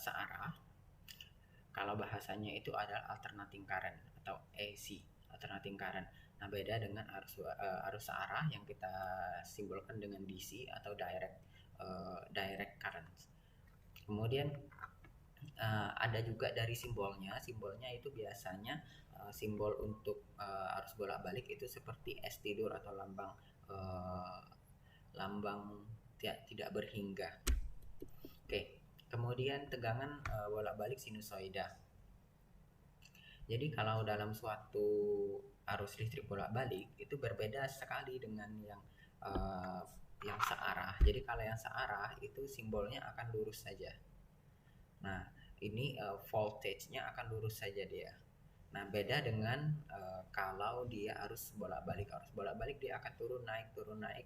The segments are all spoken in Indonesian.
searah. Kalau bahasanya itu adalah alternating current atau AC, alternating current. Nah, beda dengan arus searah yang kita simbolkan dengan DC atau direct current. Kemudian ada juga dari simbolnya. Simbolnya itu biasanya simbol untuk arus bolak-balik itu seperti S tidur atau lambang tidak berhingga. Oke, kemudian tegangan bolak-balik sinusoida. Jadi kalau dalam suatu arus listrik bolak-balik itu berbeda sekali dengan yang searah. Jadi kalau yang searah itu simbolnya akan lurus saja. Nah, ini voltage-nya akan lurus saja dia. Nah, beda dengan kalau dia arus bolak-balik. Arus bolak-balik dia akan turun naik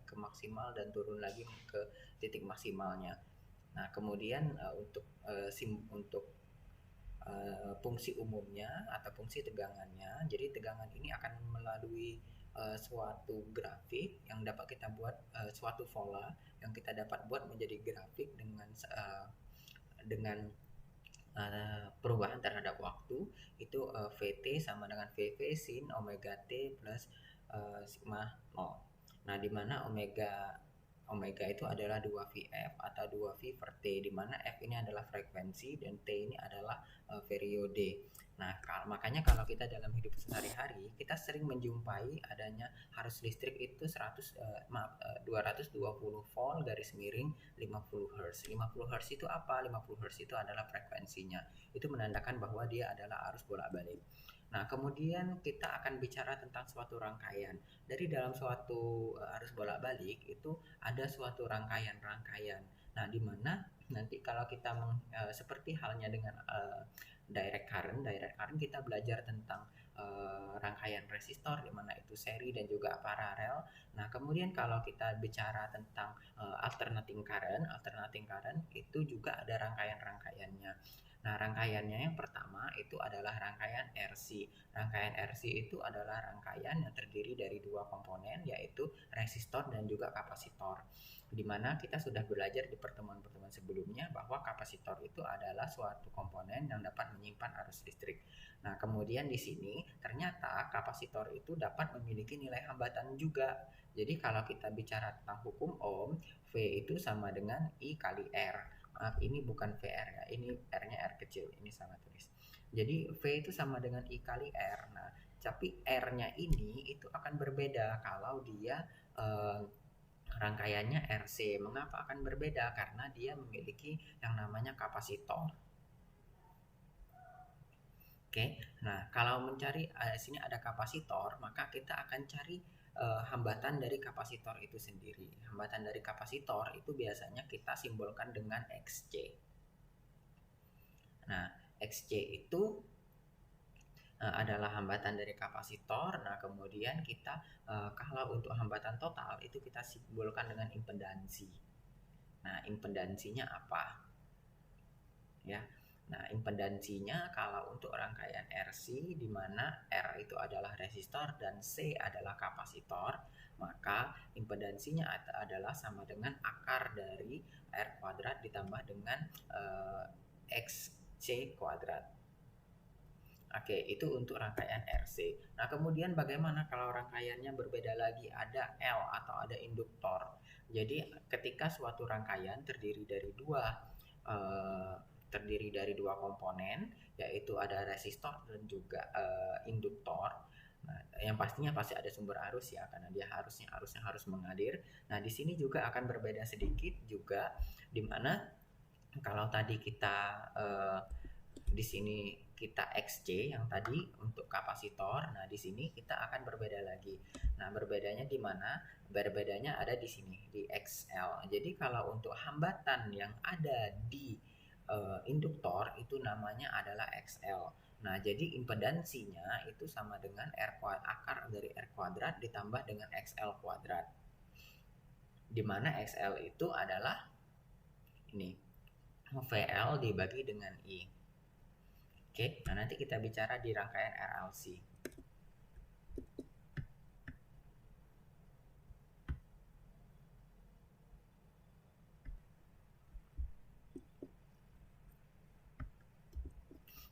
ke maksimal dan turun lagi ke titik maksimalnya. Nah, kemudian untuk fungsi umumnya atau fungsi tegangannya, jadi tegangan ini akan melalui suatu grafik yang dapat kita buat, suatu pola yang kita dapat buat menjadi grafik dengan perubahan terhadap waktu. Itu Vt sama dengan Vv sin omega T plus sigma 0. Nah, di mana omega itu adalah 2Vf atau 2V per T, di mana F ini adalah frekuensi dan T ini adalah periode. Nah, makanya kalau kita dalam hidup sehari-hari kita sering menjumpai adanya arus listrik itu 220 volt garis miring 50 Hz. 50 Hz itu apa? 50 Hz itu adalah frekuensinya. Itu menandakan bahwa dia adalah arus bolak-balik. Nah, kemudian kita akan bicara tentang suatu rangkaian. Dari dalam suatu arus bolak-balik itu ada suatu rangkaian. Nah, di mana nanti kalau kita seperti halnya dengan direct current kita belajar tentang rangkaian resistor di mana itu seri dan juga paralel. Nah, kemudian kalau kita bicara tentang alternating current itu juga ada rangkaiannya. Nah, rangkaiannya yang pertama itu adalah rangkaian RC. Rangkaian RC itu adalah rangkaian yang terdiri dari dua komponen, yaitu resistor dan juga kapasitor. Di mana kita sudah belajar di pertemuan-pertemuan sebelumnya bahwa kapasitor itu adalah suatu komponen yang dapat menyimpan arus listrik. Nah, kemudian di sini ternyata kapasitor itu dapat memiliki nilai hambatan juga. Jadi kalau kita bicara tentang hukum Ohm, V itu sama dengan I kali R. Maaf, ini bukan VR ya, ini R-nya R kecil, ini salah tulis. Jadi V itu sama dengan I kali R. Nah, tapi R-nya ini itu akan berbeda kalau dia rangkaiannya RC. Mengapa akan berbeda? Karena dia memiliki yang namanya kapasitor. Oke, nah kalau mencari sini ada kapasitor, maka kita akan cari hambatan dari kapasitor itu sendiri. Hambatan dari kapasitor itu biasanya kita simbolkan dengan Xc. Nah, Xc itu adalah hambatan dari kapasitor. Nah, kemudian kita kalau untuk hambatan total itu kita simbolkan dengan impedansi. Nah, impedansinya apa? Ya. Nah, impedansinya kalau untuk rangkaian RC di mana R itu adalah resistor dan C adalah kapasitor, maka impedansinya adalah sama dengan akar dari R kuadrat ditambah dengan XC kuadrat. Oke, itu untuk rangkaian RC. Nah, kemudian bagaimana kalau rangkaiannya berbeda lagi? Ada L atau ada induktor. Jadi, ketika suatu rangkaian terdiri dari dua komponen, yaitu ada resistor dan juga induktor. Nah, yang pastinya pasti ada sumber arus ya, karena dia arusnya harus mengalir. Nah, di sini juga akan berbeda sedikit juga, di mana kalau tadi kita di sini kita XC yang tadi untuk kapasitor. Nah, di sini kita akan berbeda lagi. Nah, berbedanya di mana? Berbedanya ada di sini di XL. Jadi kalau untuk hambatan yang ada di induktor itu namanya adalah XL. Nah, jadi impedansinya itu sama dengan akar dari R kuadrat ditambah dengan XL kuadrat. Di mana XL itu adalah ini VL dibagi dengan I. Oke, nah nanti kita bicara di rangkaian RLC.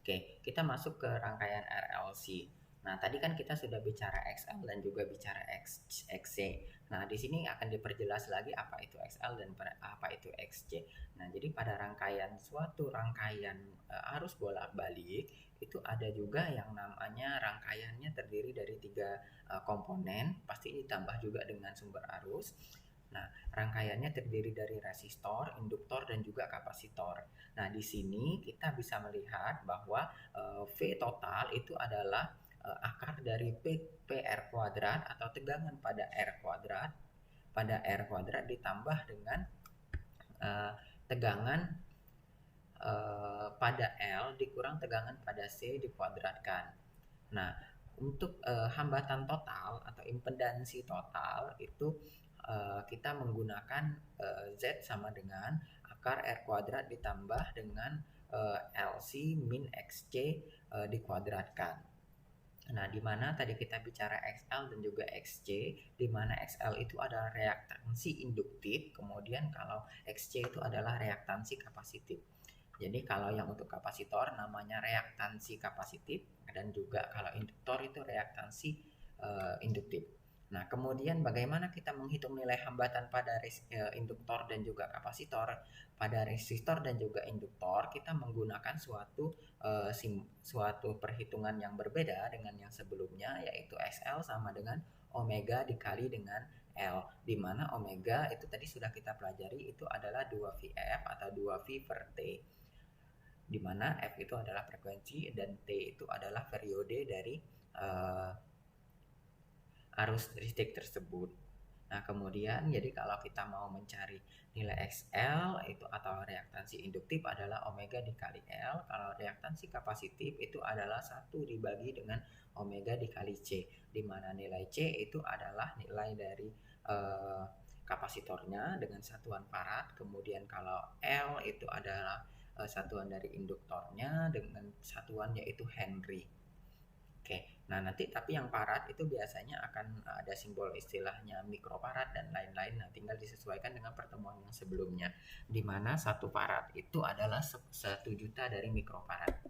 Oke, kita masuk ke rangkaian RLC. Nah, tadi kan kita sudah bicara XL dan juga bicara XC. Nah, di sini akan diperjelas lagi apa itu XL dan apa itu XC. Nah, jadi pada suatu rangkaian arus bolak-balik itu ada juga yang namanya rangkaiannya terdiri dari 3 komponen, pasti ditambah juga dengan sumber arus. Nah, rangkaiannya terdiri dari resistor, induktor, dan juga kapasitor. Nah, di sini kita bisa melihat bahwa V total itu adalah akar dari PR kuadrat atau tegangan pada R kuadrat ditambah dengan tegangan pada L dikurang tegangan pada C dikuadratkan. Nah, untuk hambatan total atau impedansi total itu kita menggunakan Z sama dengan akar R kuadrat ditambah dengan LC min XC dikuadratkan. Nah, di mana tadi kita bicara XL dan juga XC, di mana XL itu adalah reaktansi induktif, kemudian kalau XC itu adalah reaktansi kapasitif. Jadi kalau yang untuk kapasitor namanya reaktansi kapasitif, dan juga kalau induktor itu reaktansi induktif. Nah, kemudian bagaimana kita menghitung nilai hambatan pada induktor dan juga kapasitor? Pada resistor dan juga induktor kita menggunakan suatu perhitungan yang berbeda dengan yang sebelumnya, yaitu XL sama dengan omega dikali dengan L, di mana omega itu tadi sudah kita pelajari itu adalah 2VF atau 2V per T, di mana F itu adalah frekuensi dan T itu adalah periode dari arus listrik tersebut. Nah, kemudian jadi kalau kita mau mencari nilai XL itu atau reaktansi induktif adalah omega dikali L. Kalau reaktansi kapasitif itu adalah 1 dibagi dengan omega dikali C, di mana nilai C itu adalah nilai dari kapasitornya dengan satuan farad. Kemudian kalau L itu adalah satuan dari induktornya dengan satuan yaitu Henry. Oke, nah nanti tapi yang farad itu biasanya akan ada simbol istilahnya mikrofarad dan lain-lain. Nah, tinggal disesuaikan dengan pertemuan yang sebelumnya, di mana 1 farad itu adalah 1 juta dari mikrofarad.